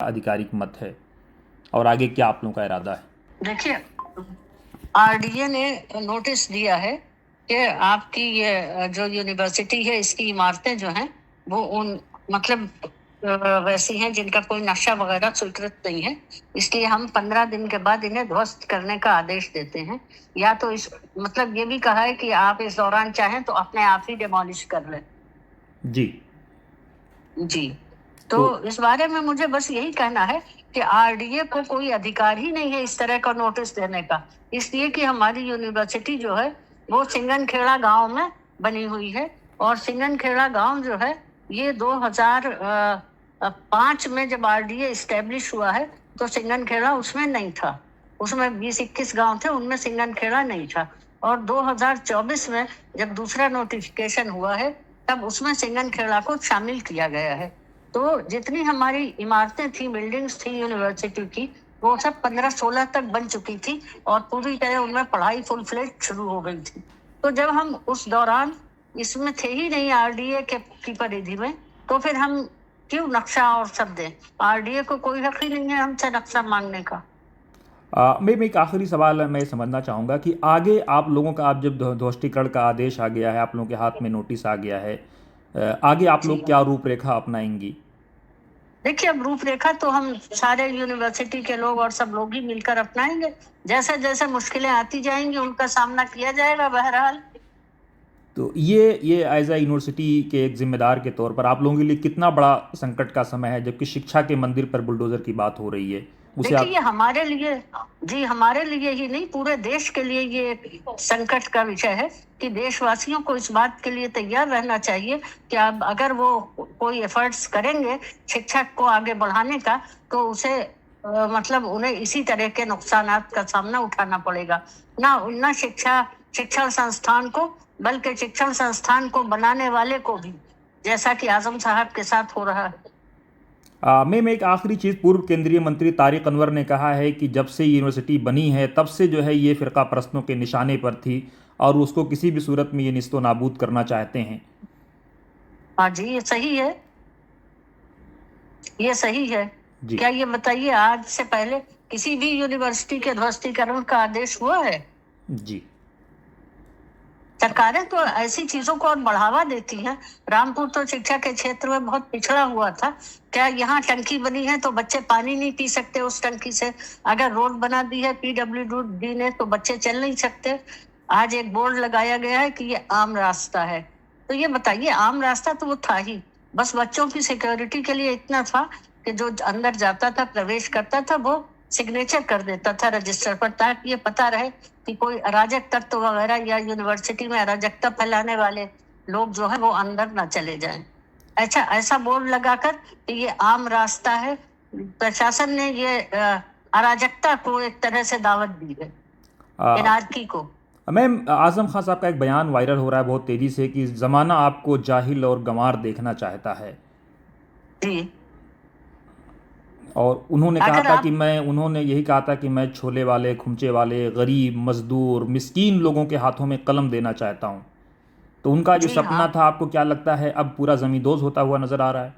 आधिकारिक मत है, और आगे क्या आप लोगों का इरादा है? देखिए, आरडीए ने नोटिस दिया है कि आपकी ये जो यूनिवर्सिटी है, इसकी इमारतें जो हैं वो उन मतलब वैसी हैं जिनका कोई नक्शा वगैरह स्वीकृत नहीं है, इसलिए हम 15 दिन के बाद इन्हें ध्वस्त करने का आदेश देते हैं। या तो इस मतलब ये भी कहा है कि आप इस दौरान चाहें तो अपने आप ही डिमोलिश कर लें। जी, तो इस बारे में मुझे बस यही कहना है कि आरडीए को कोई अधिकार ही नहीं है इस तरह का नोटिस देने का, इसलिए कि हमारी यूनिवर्सिटी जो है वो सिंगनखेड़ा गांव में बनी हुई है, और सिंगनखेड़ा गांव जो है ये 2005 में जब आरडीए इस्टेब्लिश हुआ है तो सिंगनखेड़ा उसमें नहीं था। उसमें 20-21 गांव थे, उनमें सिंगनखेड़ा नहीं था। और 2024 में जब दूसरा नोटिफिकेशन हुआ है तब उसमें सिंगनखेड़ा को शामिल किया गया है। तो जितनी हमारी इमारतें थी, बिल्डिंग्स थी यूनिवर्सिटी की, वो सब 15-16 तक बन चुकी थी और पूरी तरह उनमें पढ़ाई फुल फ्लेज शुरू हो गई थी। तो जब हम उस दौरान इसमें थे ही नहीं आरडीए की परिधि में, तो फिर हम क्यों नक्शा और सब दें? आरडीए को कोई हक ही नहीं है हमसे नक्शा मांगने का। मैं एक आखिरी सवाल मैं समझना चाहूँगा कि आगे आप लोगों का, आप जब ध्वस्तीकरण का आदेश आ गया है, आप लोगों के हाथ में नोटिस आ गया है, आगे आप लोग क्या रूपरेखा अपनाएंगी? देखिए, अब रूपरेखा तो हम सारे यूनिवर्सिटी के लोग और सब लोग ही मिलकर अपनाएंगे। जैसे जैसे मुश्किलें आती जाएंगी उनका सामना किया जाएगा बहरहाल। तो ये एज ए यूनिवर्सिटी के एक जिम्मेदार के तौर पर आप लोगों के लिए कितना बड़ा संकट का समय है, जबकि शिक्षा के मंदिर पर बुलडोजर की बात हो रही है उसे देखिए, ये हमारे लिए, जी हमारे लिए ही नहीं, पूरे देश के लिए ये एक संकट का विषय है कि देशवासियों को इस बात के लिए तैयार रहना चाहिए कि अब अगर वो कोई एफर्ट्स करेंगे शिक्षा को आगे बढ़ाने का, तो उसे मतलब उन्हें इसी तरह के नुकसानात का सामना उठाना पड़ेगा। ना शिक्षण संस्थान को, बल्कि शिक्षण संस्थान को बनाने वाले को भी, जैसा कि आजम साहब के साथ हो रहा है। मैं एक आखिरी चीज़, पूर्व केंद्रीय मंत्री तारिक अनवर ने कहा है कि जब से यूनिवर्सिटी बनी है तब से जो है ये फ़िरका परस्तों के निशाने पर थी और उसको किसी भी सूरत में ये निस्तो नाबूद करना चाहते हैं। हाँ जी, ये सही है, ये सही है। क्या ये बताइए, आज से पहले किसी भी यूनिवर्सिटी के ध्वस्तीकरण का आदेश हुआ है? जी, सरकारें तो ऐसी चीजों को और बढ़ावा देती हैं। रामपुर तो शिक्षा के क्षेत्र में बहुत पिछड़ा हुआ था। क्या यहाँ टंकी बनी है तो बच्चे पानी नहीं पी सकते उस टंकी से? अगर रोड बना दी है पीडब्ल्यूडी ने तो बच्चे चल नहीं सकते। आज एक बोर्ड लगाया गया है कि ये आम रास्ता है। तो ये बताइए, आम रास्ता तो वो था ही, बस बच्चों की सिक्योरिटी के लिए इतना था कि जो अंदर जाता था, प्रवेश करता था, वो सिग्नेचर कर देता था रजिस्टर पर, ताकि ये पता रहे कि कोई अराजक तत्व वगैरह या यूनिवर्सिटी में अराजकता फैलाने वाले लोग जो है वो अंदर ना चले जाएं। ऐसा बोर्ड लगाकर कि ये आम रास्ता है, प्रशासन ने ये अराजकता को एक तरह से दावत दी है, एनार्की को। मैम, आजम खान साहब का एक बयान वायरल हो रहा है बहुत तेज़ी से कि ज़माना आपको जाहिल और गंवार देखना चाहता है। जी, और उन्होंने कहा था कि उन्होंने यही कहा था कि मैं छोले वाले, खुमचे वाले, गरीब, मजदूर, मिस्कीन लोगों के हाथों में कलम देना चाहता हूँ। तो उनका जो सपना था, आपको क्या लगता है अब पूरा ज़मींदोज़ होता हुआ नजर आ रहा है?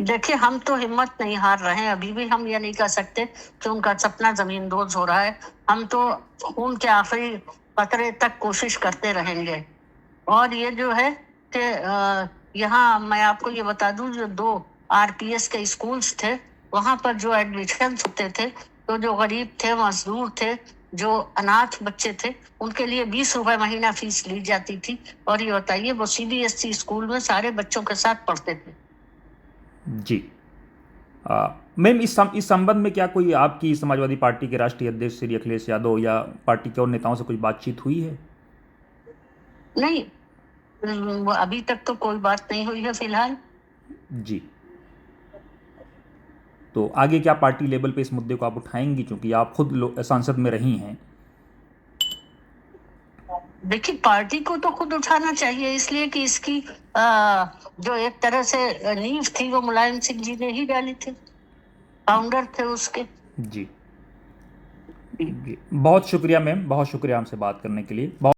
देखिए, हम तो हिम्मत नहीं हार रहे हैं, अभी भी हम ये नहीं कह सकते कि उनका सपना जमींदोज हो रहा है। हम तो खून के आखिरी कतरे तक कोशिश करते रहेंगे। और ये जो है कि यहाँ मैं आपको ये बता दूं, जो 2 आरपीएस के स्कूल्स थे, वहां पर जो एडमिशन होते थे, तो जो गरीब थे, मजदूर थे, जो अनाथ बच्चे थे, उनके लिए 20 रुपए महीना फीस ली जाती थी। और ये बताइए, वो सीबीएसई स्कूल में सारे बच्चों के साथ पढ़ते थे। जी, मैम, इस संबंध में क्या कोई आपकी समाजवादी पार्टी के राष्ट्रीय अध्यक्ष श्री अखिलेश यादव या पार्टी के और नेताओं से कुछ बातचीत हुई है? नहीं, अभी तक तो कोई बात नहीं हुई है फिलहाल। जी, तो आगे क्या पार्टी लेवल पे इस मुद्दे को आप उठाएंगी, क्योंकि आप खुद सांसद में रही हैं? देखिए, पार्टी को तो खुद उठाना चाहिए, इसलिए कि इसकी जो एक तरह से नींव थी वो मुलायम सिंह जी ने ही डाली थी, फाउंडर थे उसके। जी, बहुत शुक्रिया मैम, बहुत शुक्रिया हमसे बात करने के लिए। बहुत